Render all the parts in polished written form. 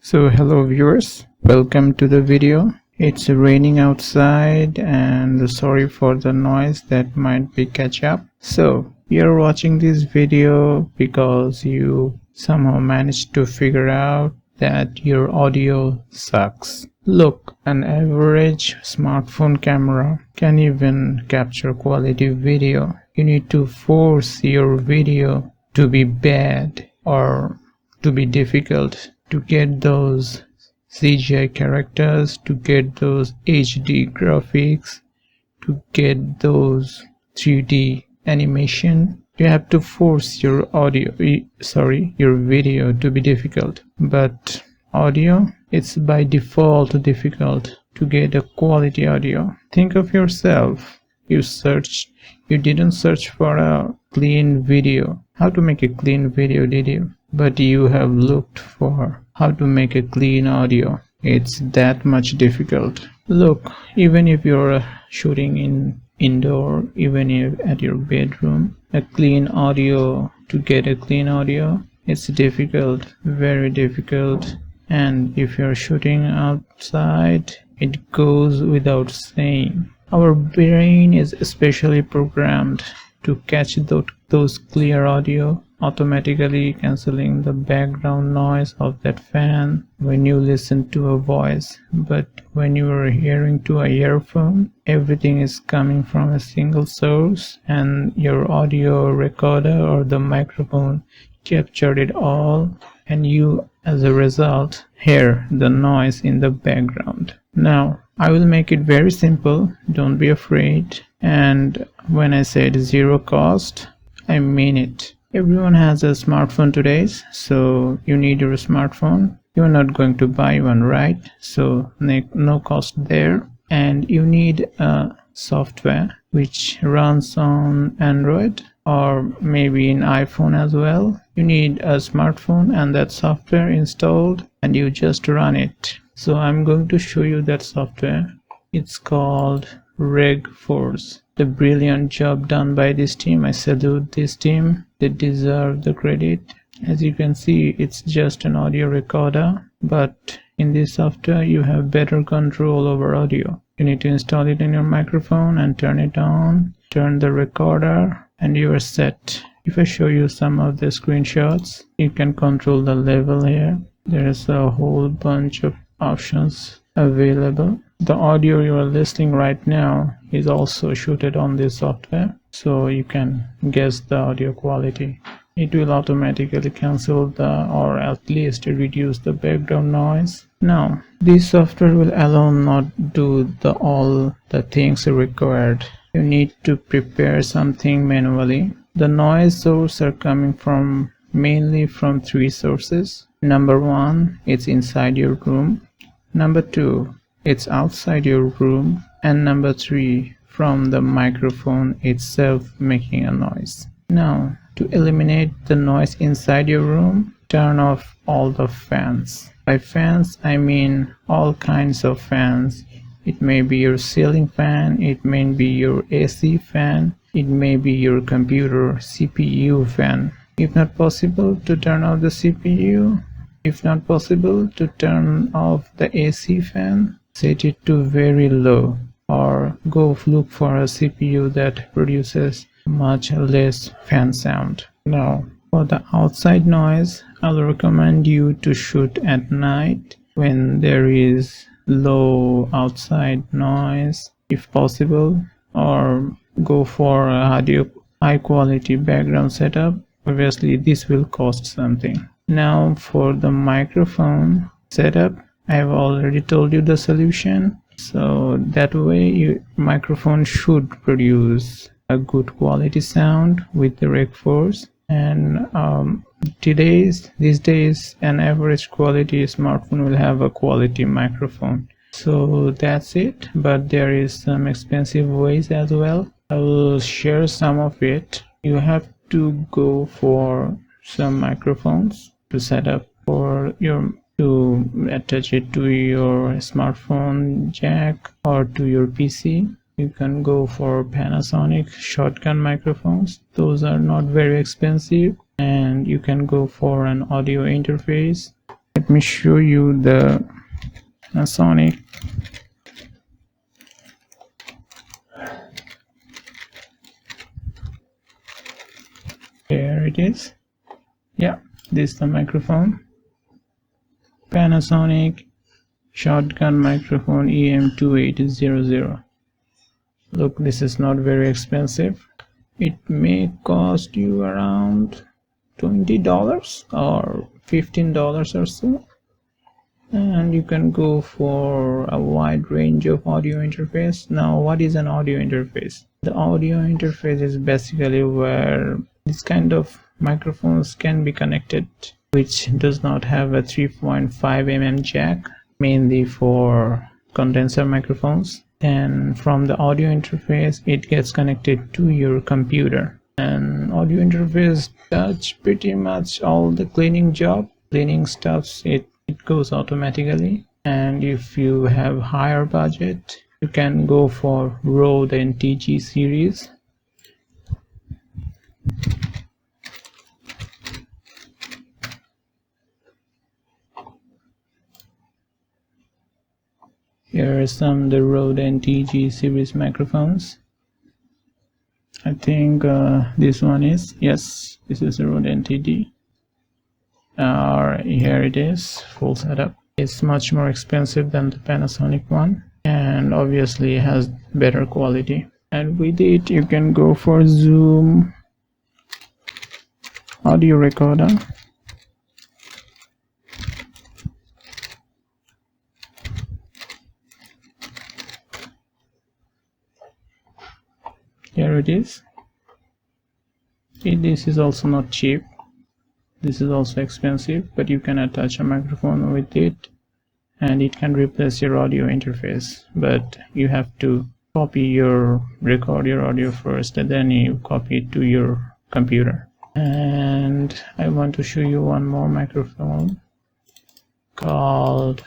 So hello viewers, welcome to the video. It's raining outside and sorry for the noise that might be catch up. So you're watching this video because you somehow managed to figure out that your audio sucks. Look, an average smartphone camera can even capture quality video. You need to force your video to be bad or to be difficult to get those CGI characters, to get those HD graphics, to get those 3D animation. You have to force your your video to be difficult. But audio, it's by default difficult to get a quality audio. Think of yourself. You didn't search for a clean video. How to make a clean video, did you? But you have looked for how to make a clean audio. It's that much difficult. Look, even if you're shooting in indoor, even if at your bedroom, a clean audio, to get a clean audio, it's difficult, very difficult. And if you're shooting outside, it goes without saying. Our brain is especially programmed to catch those clear audio, automatically cancelling the background noise of that fan when you listen to a voice. But when you are hearing to a earphone, everything is coming from a single source, and your audio recorder or the microphone captured it all, and you as a result hear the noise in the background. Now I will make it very simple, don't be afraid. And when I said zero cost, I mean it. Everyone has a smartphone today, so you need your smartphone. You're not going to buy one, right? So no cost there. And you need a software which runs on Android or maybe in iPhone as well. You need a smartphone and that software installed, and you just run it. So I'm going to show you that software. It's called RegForce. The brilliant job done by this team. I salute this team. They deserve the credit. As you can see, it's just an audio recorder, but in this software you have better control over audio. You need to install it in your microphone and turn it on, turn the recorder, and you are set. If I show you some of the screenshots, you can control the level here. There's a whole bunch of options available. The audio you are listening right now is also shooted on this software, so you can guess the audio quality. It will automatically cancel or at least reduce the background noise. Now, this software will alone not do all the things required. You need to prepare something manually. The noise sources are coming mainly from three sources. Number one, it's inside your room. Number two, it's outside your room. And number three, from the microphone itself making a noise. Now, to eliminate the noise inside your room, turn off all the fans. By fans, I mean all kinds of fans. It may be your ceiling fan, it may be your AC fan, it may be your computer CPU fan. If not possible to turn off the CPU, if not possible to turn off the AC fan, set it to very low, or go look for a CPU that produces much less fan sound. Now, for the outside noise, I'll recommend you to shoot at night when there is low outside noise if possible, or go for a high quality background setup. Obviously this will cost something. Now for the microphone setup, I have already told you the solution. So that way your microphone should produce a good quality sound with the RegForce. And these days an average quality smartphone will have a quality microphone. So that's it, but there is some expensive ways as well. I will share some of it. You have to go for some microphones to set up to attach it to your smartphone jack or to your PC. You can go for Panasonic shotgun microphones. Those are not very expensive, and you can go for an audio interface. Let me show you the Panasonic. Here it is. Yeah, this is the microphone. Panasonic shotgun microphone EM2800. Look, this is not very expensive. It may cost you around $20 or $15 or so, and you can go for a wide range of audio interface. Now, what is an audio interface? The audio interface is basically where this kind of microphones can be connected, which does not have a 3.5 mm jack, mainly for condenser microphones. And from the audio interface it gets connected to your computer, and audio interface does pretty much all the cleaning stuffs. It goes automatically. And if you have higher budget, you can go for Rode NTG series. Here are some of the Rode NTG series microphones. I think this one is, yes, this is a Rode NTG. Here it is, full setup. It's much more expensive than the Panasonic one, and obviously has better quality. And with it you can go for Zoom audio recorder. Here it is. This is also not cheap. This is also expensive, but you can attach a microphone with it and it can replace your audio interface. But you have to record your audio first, and then you copy it to your computer. And I want to show you one more microphone called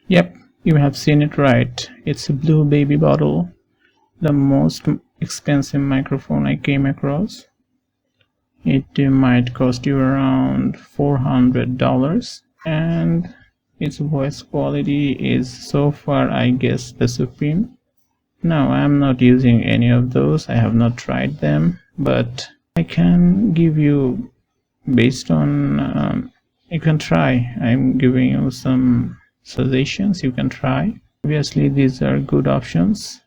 Yep, you have seen it right. It's a Blue Baby bottle, the most expensive microphone I came across. It might cost you around $400, and its voice quality is so far, I guess, the supreme. Now, I'm not using any of those. I have not tried them, but I can give you, based on you can try. I'm giving you some suggestions you can try. Obviously these are good options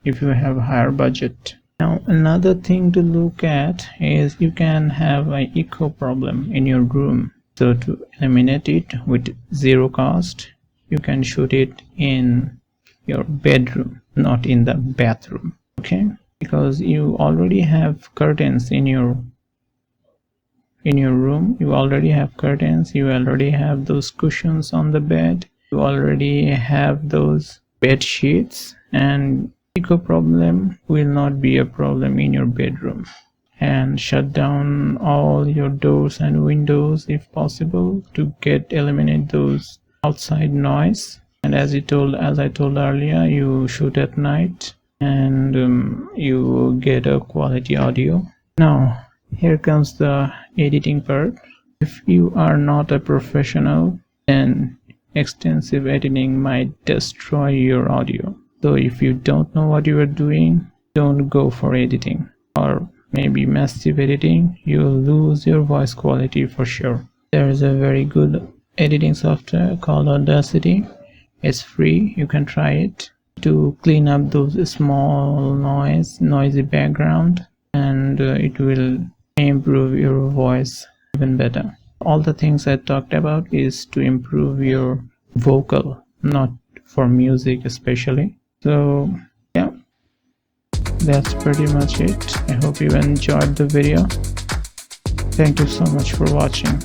if you have a higher budget. Now, another thing to look at is you can have an echo problem in your room. So to eliminate it with zero cost, you can shoot it in your bedroom, not in the bathroom. Okay, because you already have curtains in your room. You already have curtains, you already have those cushions on the bed, you already have those bed sheets, and echo problem will not be a problem in your bedroom. And shut down all your doors and windows if possible to eliminate those outside noise. And as I told earlier, you shoot at night and you will get a quality audio. Now here comes the editing part. If you are not a professional, then extensive editing might destroy your audio. So if you don't know what you are doing, don't go for editing, or maybe massive editing. You'll lose your voice quality for sure. There is a very good editing software called Audacity. It's free, you can try it to clean up those small noisy background, and it will improve your voice even better. All the things I talked about is to improve your vocal, not for music especially. So yeah, that's pretty much it. I hope you enjoyed the video. Thank you so much for watching.